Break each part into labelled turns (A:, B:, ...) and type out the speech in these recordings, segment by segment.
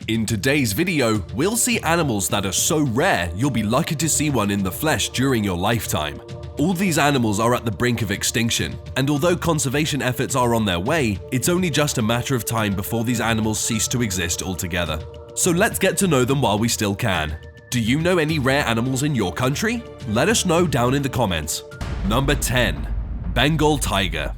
A: In today's video, we'll see animals that are so rare you'll be lucky to see one in the flesh during your lifetime. All these animals are at the brink of extinction, and although conservation efforts are on their way, it's only just a matter of time before these animals cease to exist altogether. So let's get to know them while we still can. Do you know any rare animals in your country? Let us know down in the comments. Number 10. Bengal tiger.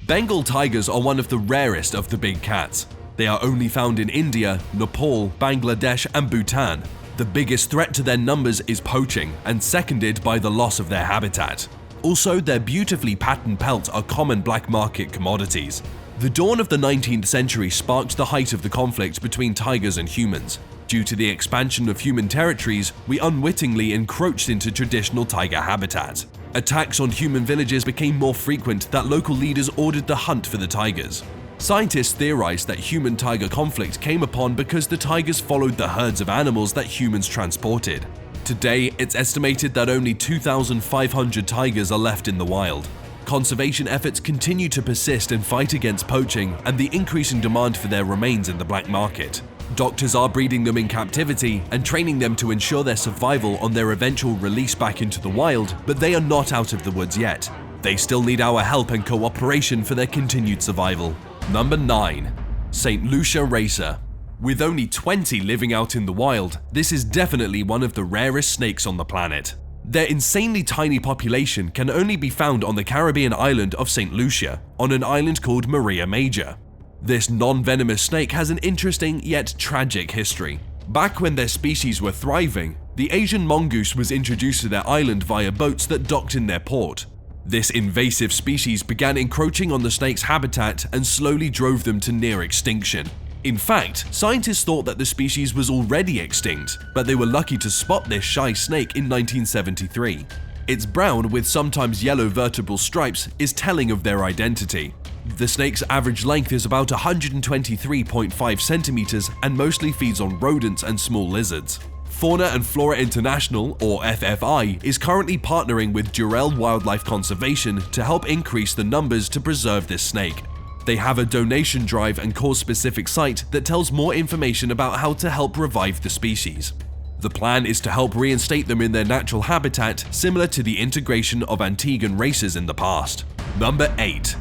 A: Bengal tigers are one of the rarest of the big cats. They are only found in India, Nepal, Bangladesh, and Bhutan. The biggest threat to their numbers is poaching, and seconded by the loss of their habitat. Also, their beautifully patterned pelts are common black market commodities. The dawn of the 19th century sparked the height of the conflict between tigers and humans. Due to the expansion of human territories, we unwittingly encroached into traditional tiger habitat. Attacks on human villages became more frequent that local leaders ordered the hunt for the tigers. Scientists theorized that human-tiger conflict came upon because the tigers followed the herds of animals that humans transported. Today, it's estimated that only 2,500 tigers are left in the wild. Conservation efforts continue to persist and fight against poaching and the increasing demand for their remains in the black market. Doctors are breeding them in captivity and training them to ensure their survival on their eventual release back into the wild, but they are not out of the woods yet. They still need our help and cooperation for their continued survival. Number 9. St. Lucia racer. With only 20 living out in the wild, this is definitely one of the rarest snakes on the planet. Their insanely tiny population can only be found on the Caribbean island of St. Lucia, on an island called Maria Major. This non-venomous snake has an interesting yet tragic history. Back when their species were thriving, the Asian mongoose was introduced to their island via boats that docked in their port. This invasive species began encroaching on the snake's habitat and slowly drove them to near extinction. In fact, scientists thought that the species was already extinct, but they were lucky to spot this shy snake in 1973. Its brown with sometimes yellow vertebral stripes is telling of their identity. The snake's average length is about 123.5 centimeters and mostly feeds on rodents and small lizards. Fauna and Flora International, or FFI, is currently partnering with Jurel Wildlife Conservation to help increase the numbers to preserve this snake. They have a donation drive and cause-specific site that tells more information about how to help revive the species. The plan is to help reinstate them in their natural habitat, similar to the integration of Antiguan races in the past. Number 8.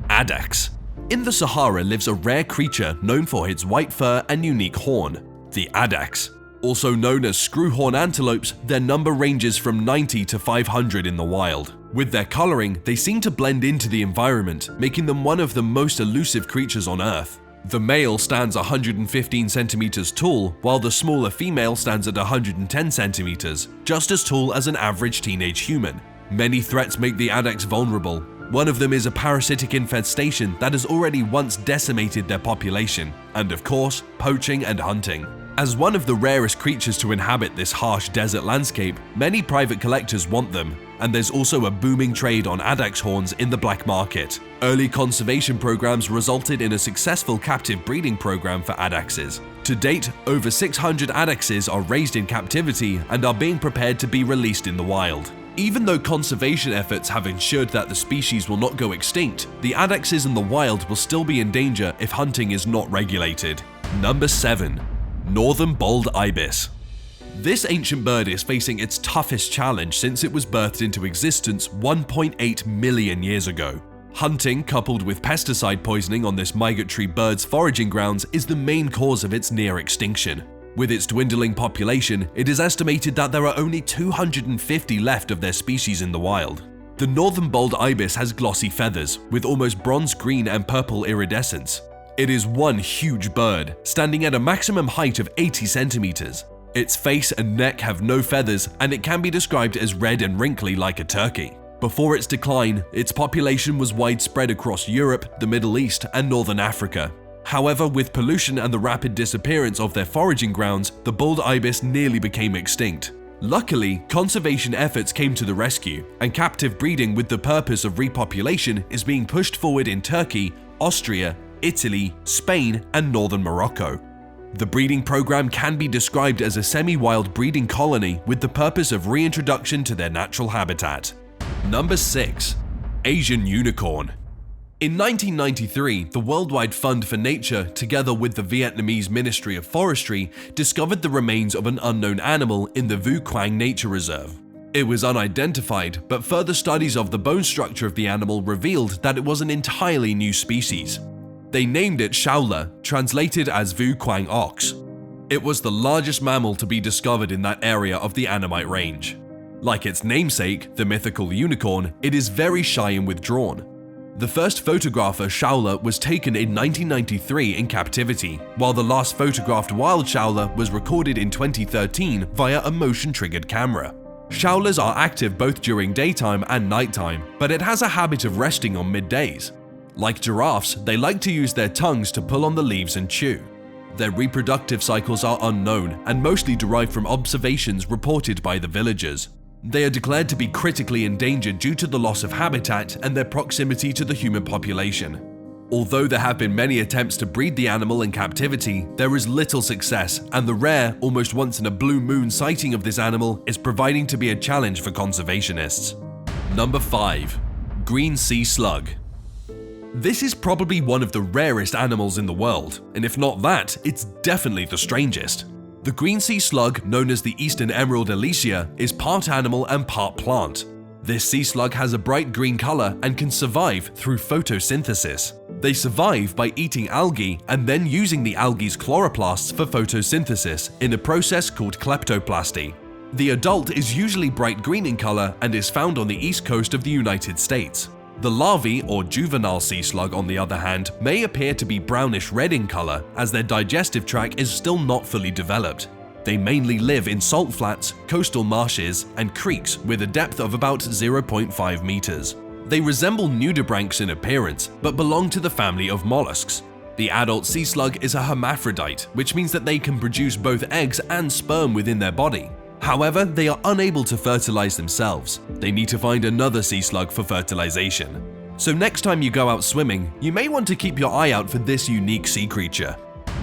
A: Addax. In the Sahara lives a rare creature known for its white fur and unique horn, the addax. Also known as screwhorn antelopes, their number ranges from 90 to 500 in the wild. With their coloring, they seem to blend into the environment, making them one of the most elusive creatures on Earth. The male stands 115 centimeters tall, while the smaller female stands at 110 centimeters, just as tall as an average teenage human. Many threats make the addax vulnerable. One of them is a parasitic infestation that has already once decimated their population, and of course, poaching and hunting. As one of the rarest creatures to inhabit this harsh desert landscape, many private collectors want them, and there's also a booming trade on addax horns in the black market. Early conservation programs resulted in a successful captive breeding program for addaxes. To date, over 600 addaxes are raised in captivity and are being prepared to be released in the wild. Even though conservation efforts have ensured that the species will not go extinct, the addaxes in the wild will still be in danger if hunting is not regulated. Number 7. Northern bald ibis. This ancient bird is facing its toughest challenge since it was birthed into existence 1.8 million years ago. Hunting coupled with pesticide poisoning on this migratory bird's foraging grounds is the main cause of its near extinction. With its dwindling population, it is estimated that there are only 250 left of their species in the wild. The northern bald ibis has glossy feathers, with almost bronze-green and purple iridescence. It is one huge bird, standing at a maximum height of 80 centimeters. Its face and neck have no feathers, and it can be described as red and wrinkly like a turkey. Before its decline, its population was widespread across Europe, the Middle East, and Northern Africa. However, with pollution and the rapid disappearance of their foraging grounds, the bald ibis nearly became extinct. Luckily, conservation efforts came to the rescue, and captive breeding with the purpose of repopulation is being pushed forward in Turkey, Austria, Italy, Spain, and northern Morocco. The breeding program can be described as a semi-wild breeding colony with the purpose of reintroduction to their natural habitat. Number 6. Asian unicorn. In 1993, the Worldwide Fund for Nature, together with the Vietnamese Ministry of Forestry, discovered the remains of an unknown animal in the Vu Quang Nature Reserve. It was unidentified, but further studies of the bone structure of the animal revealed that it was an entirely new species. They named it Shaola, translated as Vu Quang ox. It was the largest mammal to be discovered in that area of the Annamite range. Like its namesake, the mythical unicorn, it is very shy and withdrawn. The first photograph of Shaola was taken in 1993 in captivity, while the last photographed wild Shaola was recorded in 2013 via a motion-triggered camera. Shaolas are active both during daytime and nighttime, but it has a habit of resting on middays. Like giraffes, they like to use their tongues to pull on the leaves and chew. Their reproductive cycles are unknown and mostly derived from observations reported by the villagers. They are declared to be critically endangered due to the loss of habitat and their proximity to the human population. Although there have been many attempts to breed the animal in captivity, there is little success, and the rare, almost once in a blue moon sighting of this animal is proving to be a challenge for conservationists. Number 5. Green sea slug. This is probably one of the rarest animals in the world, and if not that, it's definitely the strangest. The green sea slug, known as the eastern emerald LUCIA, is part animal and part plant. This sea slug has a bright green color and can survive through photosynthesis. They survive by eating algae and then using the algae's chloroplasts for photosynthesis in a process called kleptoplasty. The adult is usually bright green in color and is found on the east coast of the United States. The larvae, or juvenile sea slug on the other hand, may appear to be brownish-red in color as their digestive tract is still not fully developed. They mainly live in salt flats, coastal marshes, and creeks with a depth of about 0.5 meters. They resemble nudibranchs in appearance, but belong to the family of mollusks. The adult sea slug is a hermaphrodite, which means that they can produce both eggs and sperm within their body. However, they are unable to fertilize themselves. They need to find another sea slug for fertilization. So next time you go out swimming, you may want to keep your eye out for this unique sea creature.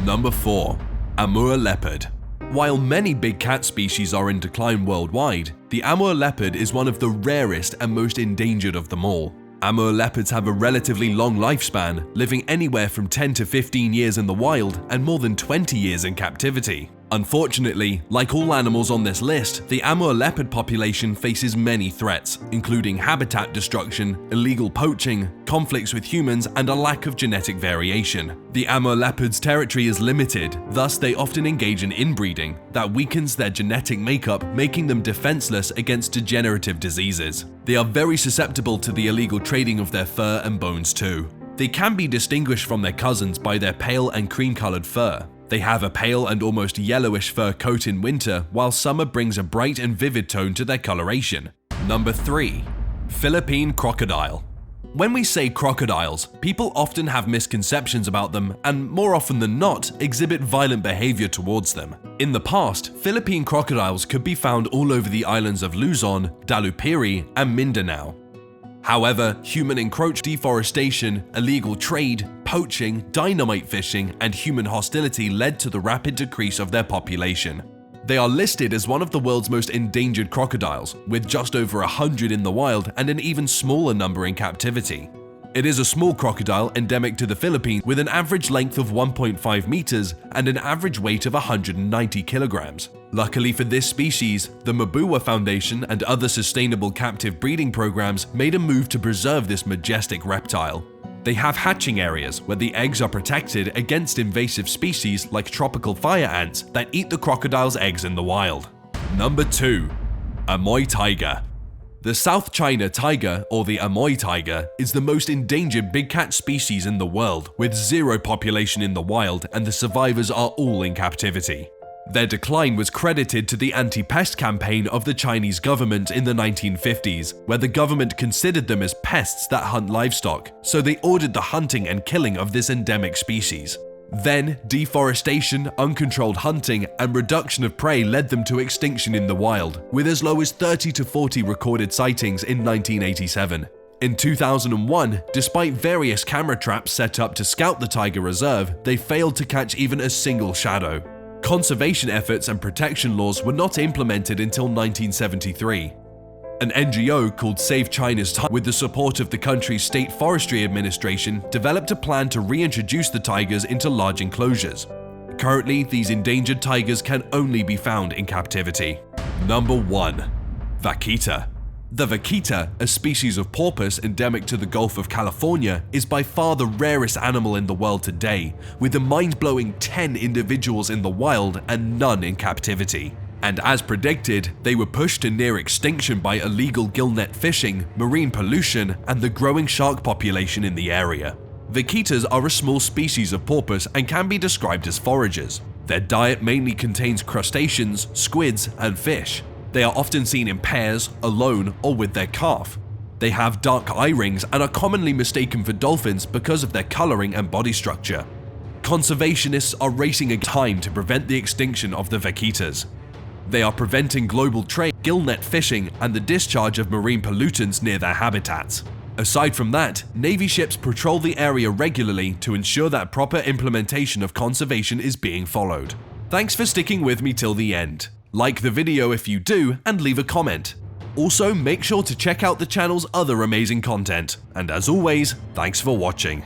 A: Number 4. AMUR leopard. While many big cat species are in decline worldwide, the AMUR leopard is one of the rarest and most endangered of them all. AMUR leopards have a relatively long lifespan, living anywhere from 10 to 15 years in the wild and more than 20 years in captivity. Unfortunately, like all animals on this list, the AMUR leopard population faces many threats, including habitat destruction, illegal poaching, conflicts with humans, and a lack of genetic variation. The AMUR leopard's territory is limited, thus they often engage in inbreeding that weakens their genetic makeup, making them defenseless against degenerative diseases. They are very susceptible to the illegal trading of their fur and bones too. They can be distinguished from their cousins by their pale and cream-colored fur. They have a pale and almost yellowish fur coat in winter, while summer brings a bright and vivid tone to their coloration. Number 3. Philippine crocodile. When we say crocodiles, people often have misconceptions about them and, more often than not, exhibit violent behavior towards them. In the past, Philippine crocodiles could be found all over the islands of Luzon, Dalupiri, and Mindanao. However, human-encroached deforestation, illegal trade, poaching, dynamite fishing, and human hostility led to the rapid decrease of their population. They are listed as one of the world's most endangered crocodiles, with just over 100 in the wild and an even smaller number in captivity. It is a small crocodile endemic to the Philippines with an average length of 1.5 meters and an average weight of 190 kilograms. Luckily for this species, the Mabua Foundation and other sustainable captive breeding programs made a move to preserve this majestic reptile. They have hatching areas where the eggs are protected against invasive species like tropical fire ants that eat the crocodile's eggs in the wild. Number 2. Amoy tiger. The South China tiger, or the Amoy tiger, is the most endangered big cat species in the world, with zero population in the wild, and the survivors are all in captivity. Their decline was credited to the anti-pest campaign of the Chinese government in the 1950s, where the government considered them as pests that hunt livestock, so they ordered the hunting and killing of this endemic species. Then, deforestation, uncontrolled hunting, and reduction of prey led them to extinction in the wild, with as low as 30 to 40 recorded sightings in 1987. In 2001, despite various camera traps set up to scout the tiger reserve, they failed to catch even a single shadow. Conservation efforts and protection laws were not implemented until 1973. An NGO called Save China's Tiger, with the support of the country's State Forestry Administration, developed a plan to reintroduce the tigers into large enclosures. Currently, these endangered tigers can only be found in captivity. Number 1. Vaquita. The vaquita, a species of porpoise endemic to the Gulf of California, is by far the rarest animal in the world today, with a mind-blowing 10 individuals in the wild and none in captivity. And as predicted, they were pushed to near extinction by illegal gillnet fishing, marine pollution, and the growing shark population in the area. Vaquitas are a small species of porpoise and can be described as foragers. Their diet mainly contains crustaceans, squids, and fish. They are often seen in pairs, alone, or with their calf. They have dark eye rings and are commonly mistaken for dolphins because of their coloring and body structure. Conservationists are racing against time to prevent the extinction of the vaquitas. They are preventing global trade, gillnet fishing, and the discharge of marine pollutants near their habitats. Aside from that, Navy ships patrol the area regularly to ensure that proper implementation of conservation is being followed. Thanks for sticking with me till the end. Like the video if you do, and leave a comment. Also, make sure to check out the channel's other amazing content. And as always, thanks for watching.